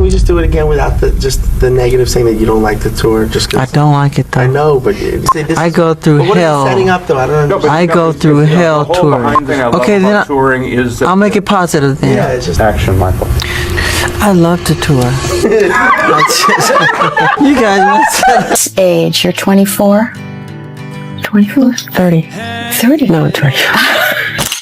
we just do it again without the negative, saying that you don't like the tour? Just 'cause I don't like it though. I know, but I go through hell. What are you setting up though? I don't know. I go through hell touring. Okay, then touring is I'll make it positive then. Yeah, it's just action, Michael. I love to tour. You guys must. Age, you're 24? 24? 30. 30? No, 20.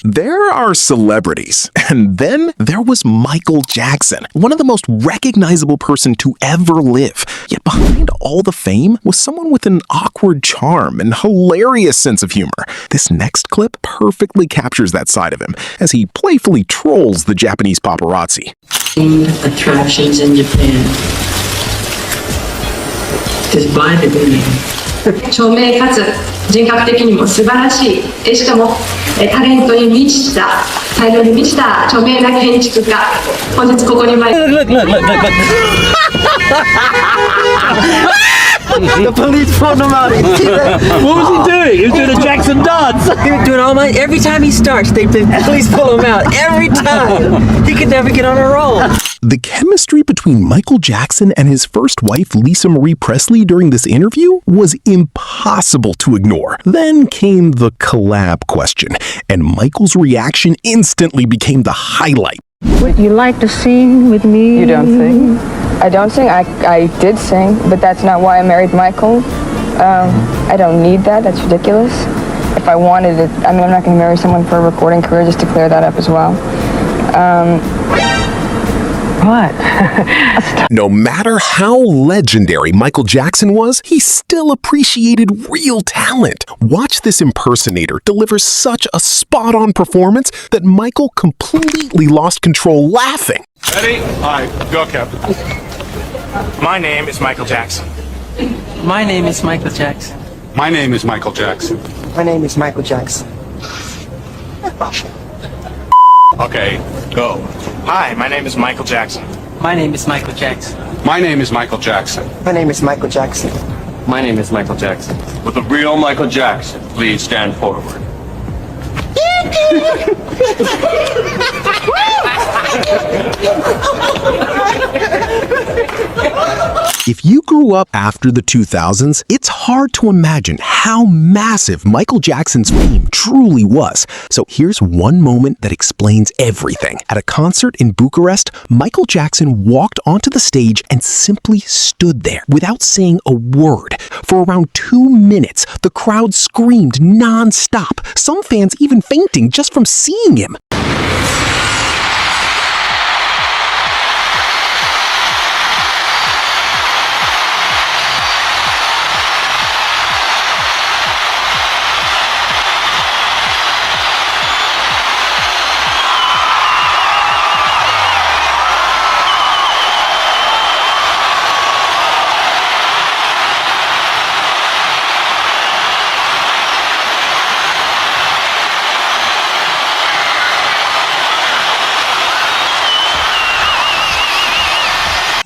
There are celebrities, and then there was Michael Jackson, one of the most recognizable person to ever live. Yet behind all the fame was someone with an awkward charm and hilarious sense of humor. This next clip perfectly captures that side of him as he playfully trolls the Japanese paparazzi. Attractions in Japan. Just blind to me. 著名かつ人格的にも素晴らしい、しかもタレントに満ちた、才能に満ちた著名な建築家、本日ここに参り。Look. The police pulled him out. What was he doing? He was doing a Jackson dance. He was doing every time he starts, the police pull him out. Every time. He could never get on a roll. The chemistry between Michael Jackson and his first wife, Lisa Marie Presley, during this interview was impossible to ignore. Then came the collab question, and Michael's reaction instantly became the highlight. Would you like to sing with me? You don't sing? I don't sing. I did sing, but that's not why I married Michael. I don't need that. That's ridiculous. If I wanted it, I mean, I'm not going to marry someone for a recording career, just to clear that up as well. What? No matter how legendary Michael Jackson was, he still appreciated real talent. Watch this impersonator deliver such a spot-on performance that Michael completely lost control laughing. Ready? All right, go, Captain. My name is Michael Jackson. My name is Michael Jackson. My name is Michael Jackson. My name is Michael Jackson. Okay, go. Hi, my name is Michael Jackson. My name is Michael Jackson. My name is Michael Jackson. My name is Michael Jackson. My name is Michael Jackson. With the real Michael Jackson, please stand forward. If you grew up after the 2000s, it's hard to imagine how massive Michael Jackson's fame truly was. So here's one moment that explains everything. At a concert in Bucharest, Michael Jackson walked onto the stage and simply stood there without saying a word. For around 2 minutes, the crowd screamed non-stop, some fans even fainting just from seeing him.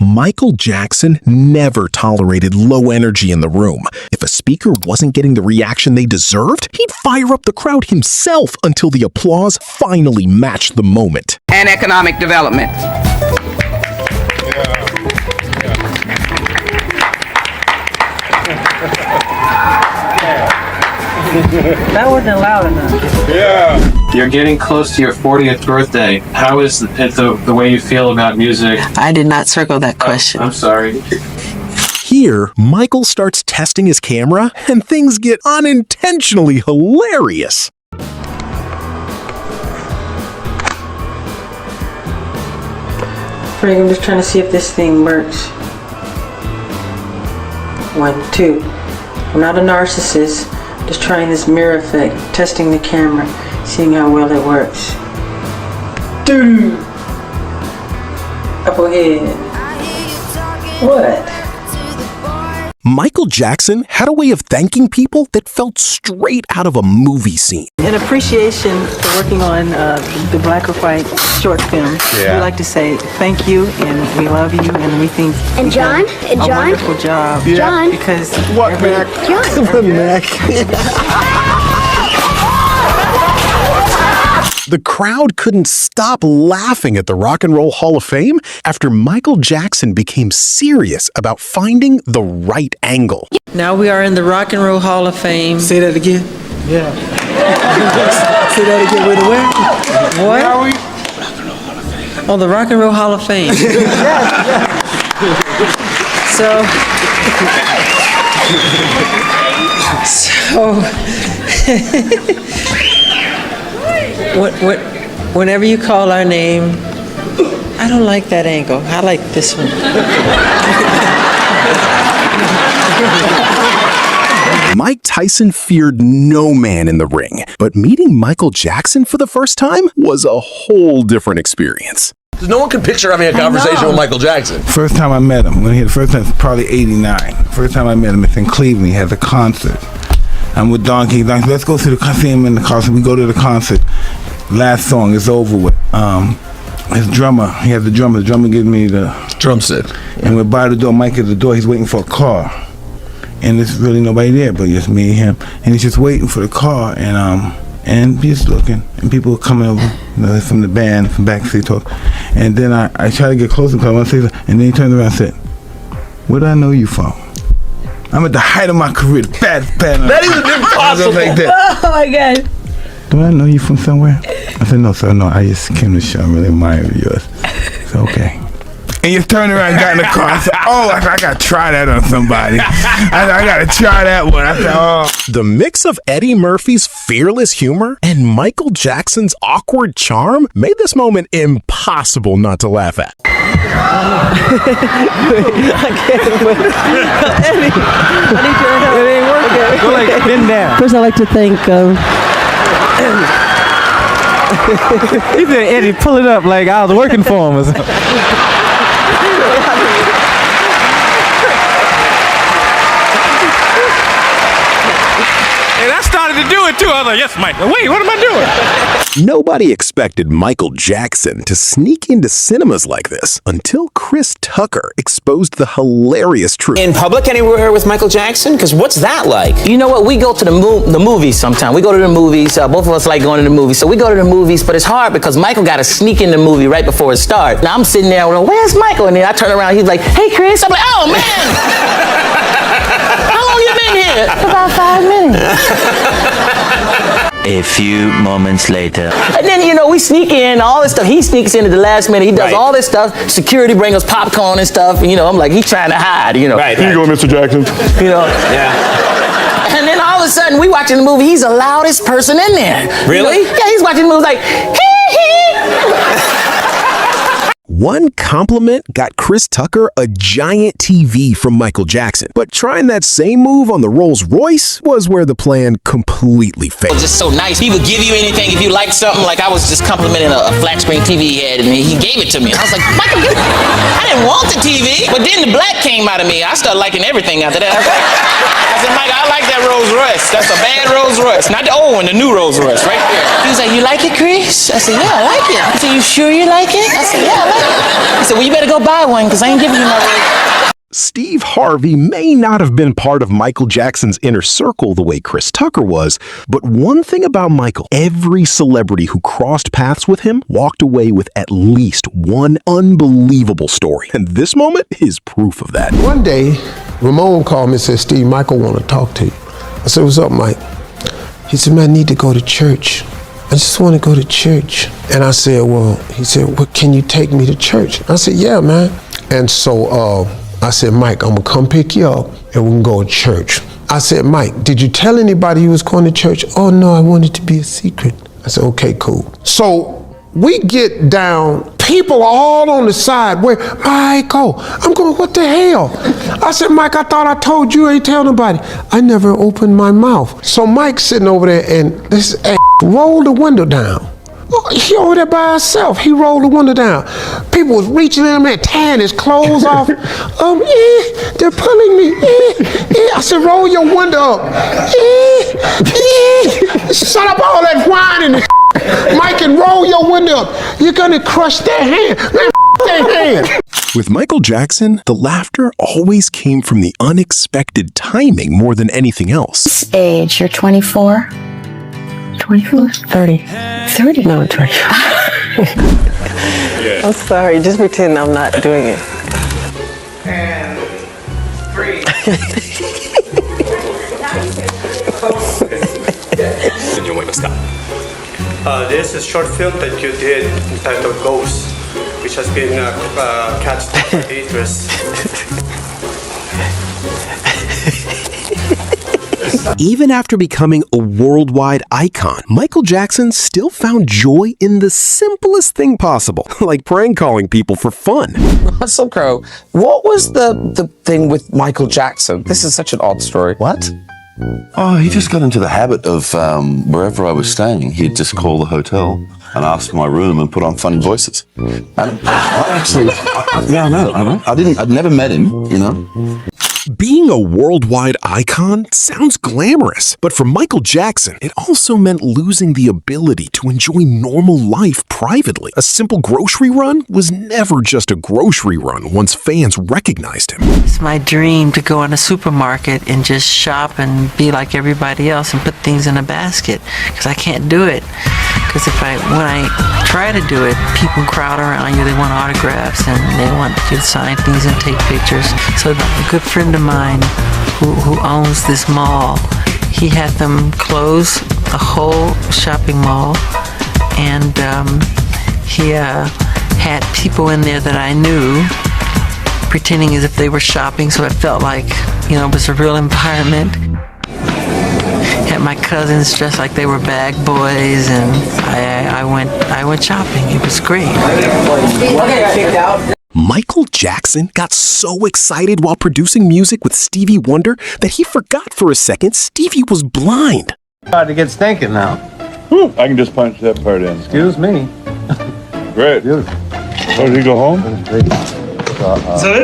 Michael Jackson never tolerated low energy in the room. If a speaker wasn't getting the reaction they deserved, he'd fire up the crowd himself until the applause finally matched the moment. And economic development. That wasn't loud enough. Yeah. You're getting close to your 40th birthday. How is it the way you feel about music? I did not circle that question. I'm sorry. Here, Michael starts testing his camera, and things get unintentionally hilarious. Frank, I'm just trying to see if this thing works. 1, 2. I'm not a narcissist. Just trying this mirror effect, testing the camera, seeing how well it works. Doo! Up ahead. What? Michael Jackson had a way of thanking people that felt straight out of a movie scene. In appreciation for working on the black or white short film, we'd like to say thank you, and we love you, and we think And John? And a John? wonderful job. Yeah. John? Because What, Mac? John. Mac. The crowd couldn't stop laughing at the Rock and Roll Hall of Fame after Michael Jackson became serious about finding the right angle. Now we are in the Rock and Roll Hall of Fame. Say that again. Yeah. Say that again. Where the where? What? Where are we? Oh, the Rock and Roll Hall of Fame. So, whenever you call our name, I don't like that angle. I like this one. Mike Tyson feared no man in the ring, but meeting Michael Jackson for the first time was a whole different experience. No one can picture having a conversation with Michael Jackson. First time I met him, the first time, probably '89. First time I met him, it's in Cleveland. He has a concert. I'm with Donkey. Let's go to see him in the concert. We go to the concert. Last song is over with. His drummer, he has the drummer. The drummer gives me the drum set. And we're by the door. Mike at the door. He's waiting for a car. And there's really nobody there but just me and him. And he's just waiting for the car. And he's looking. And people are coming over from the band, from backstage talk. And then I try to get closer because I want to say something. And then he turns around and said, "Where do I know you from?" I'm at the height of my career. Bad. That is impossible. Like that. Oh my God. "Do I know you from somewhere?" I said, "No, sir, no. I just came to the show. I really admire yours." So, okay. And you turned around and got in the car. I said, "Oh, I got to try that on somebody. I got to try that one." I said, "Oh." The mix of Eddie Murphy's fearless humor and Michael Jackson's awkward charm made this moment impossible not to laugh at. I can't wait. Eddie, I need your help. It ain't working. Go like, bend down. First, I'd like to thank... He said, "Eddie, pull it up like I was working for him or something." And I started to do it too. I was like, "Yes, Mike. Wait, what am I doing?" Nobody expected Michael Jackson to sneak into cinemas like this until Chris Tucker exposed the hilarious truth. In public anywhere with Michael Jackson? Because what's that like? You know what? We go to the movies sometimes. We go to the movies. Both of us like going to the movies. So we go to the movies, but it's hard because Michael got to sneak in the movie right before it starts. Now I'm sitting there, "Where's Michael?" And then I turn around, he's like, "Hey, Chris." I'm like, "Oh, man." How long you been here? About 5 minutes. A few moments later. And then, we sneak in, all this stuff. He sneaks in at the last minute. He does all this stuff. Security bring us popcorn and stuff. I'm like, he's trying to hide, Right. Here you go, Mr. Jackson. Yeah. And then all of a sudden, we watching the movie. He's the loudest person in there. Really? Yeah, he's watching the movie like, hee. One compliment got Chris Tucker a giant TV from Michael Jackson, but trying that same move on the Rolls Royce was where the plan completely failed. Just so nice. He would give you anything if you liked something. Like I was just complimenting a flat screen TV he had, and he gave it to me. I was like, "Michael, I didn't want the TV." But then the black came out of me. I started liking everything after that. I said, "Mike, I like that Rolls Royce. That's a bad Rolls Royce. Not the old one, the new Rolls Royce, right there." He was like, "You like it, Chris?" I said, "Yeah, I like it." He said, "You sure you like it?" I said, "Yeah, I like it." He said, "Well, you better go buy one because I ain't giving you no Rolls." Steve Harvey may not have been part of Michael Jackson's inner circle the way Chris Tucker was, but one thing about Michael, every celebrity who crossed paths with him walked away with at least one unbelievable story. And this moment is proof of that. One day, Ramon called me and said, "Steve, Michael want to talk to you." I said, "What's up, Mike?" He said, "Man, I need to go to church. I just want to go to church." And I said, he said, "Well, can you take me to church?" I said, "Yeah, man." And so I said, "Mike, I'm going to come pick you up and we can go to church." I said, "Mike, did you tell anybody you was going to church?" "Oh, no, I wanted it to be a secret." I said, "Okay, cool." So we get down, people all on the side, where, "Michael," I'm going, "What the hell?" I said, "Mike, I thought I told you, ain't tell nobody." I never opened my mouth. So Mike's sitting over there and this rolled the window down. He over there by himself. He rolled the window down. People was reaching in there, tearing his clothes off. They're pulling me. I said, "Roll your window up." Shut up all that whining and Mike, and roll your window up. You're gonna crush their hand. Man, their hand. With Michael Jackson, the laughter always came from the unexpected timing more than anything else. Age, you're 24? 24, 30. 30? No, 25. I'm sorry. Just pretend I'm not doing it. And 3. This is a short film that you did entitled Ghost, which has been catched by Idris. Even after becoming a worldwide icon, Michael Jackson still found joy in the simplest thing possible, like prank calling people for fun. So, Crow, what was the thing with Michael Jackson? This is such an odd story. What? Oh, he just got into the habit of wherever I was staying, he'd just call the hotel and ask for my room and put on funny voices. And I actually, I'd never met him, you know. Being a worldwide icon sounds glamorous, but for Michael Jackson, it also meant losing the ability to enjoy normal life privately. A simple grocery run was never just a grocery run once fans recognized him. It's my dream to go in a supermarket and just shop and be like everybody else and put things in a basket, because I can't do it. Because when I try to do it, people crowd around you, they want autographs and they want you to sign things and take pictures. So a good friend of mine who owns this mall, he had them close the whole shopping mall, and he had people in there that I knew pretending as if they were shopping, so it felt like, you know, it was a real environment. Had my cousins dressed like they were bag boys, and I went shopping. It was great. Michael Jackson got so excited while producing music with Stevie Wonder that he forgot for a second Stevie was blind. About to get stinking now. I can just punch that part in. Excuse me. Great. Oh, did he go home? Is that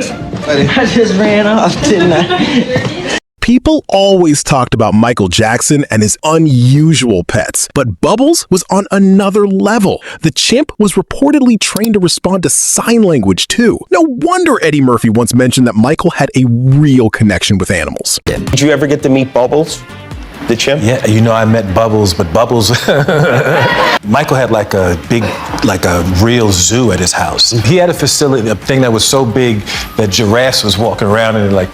it? I just ran off, didn't I? People always talked about Michael Jackson and his unusual pets, but Bubbles was on another level. The chimp was reportedly trained to respond to sign language too. No wonder Eddie Murphy once mentioned that Michael had a real connection with animals. Did you ever get to meet Bubbles, the chimp? Yeah, you know, I met Bubbles, but Bubbles, Michael had like a real zoo at his house. He had a facility, a thing that was so big that giraffes was walking around and like,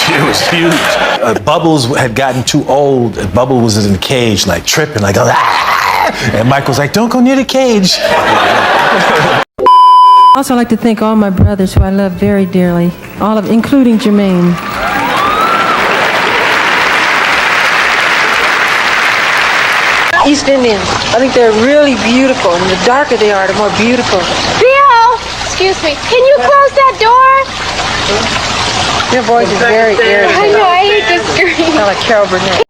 it was huge. Bubbles had gotten too old. Bubbles was in the cage, like tripping, like, and Michael's like, don't go near the cage. Also, I'd like to thank all my brothers who I love very dearly, including Jermaine. East Indians, I think they're really beautiful, and the darker they are, the more beautiful. Bill, excuse me, can you close that door? Your voice is very irritating. I know, I hate this scream. Sound like Carol Burnett.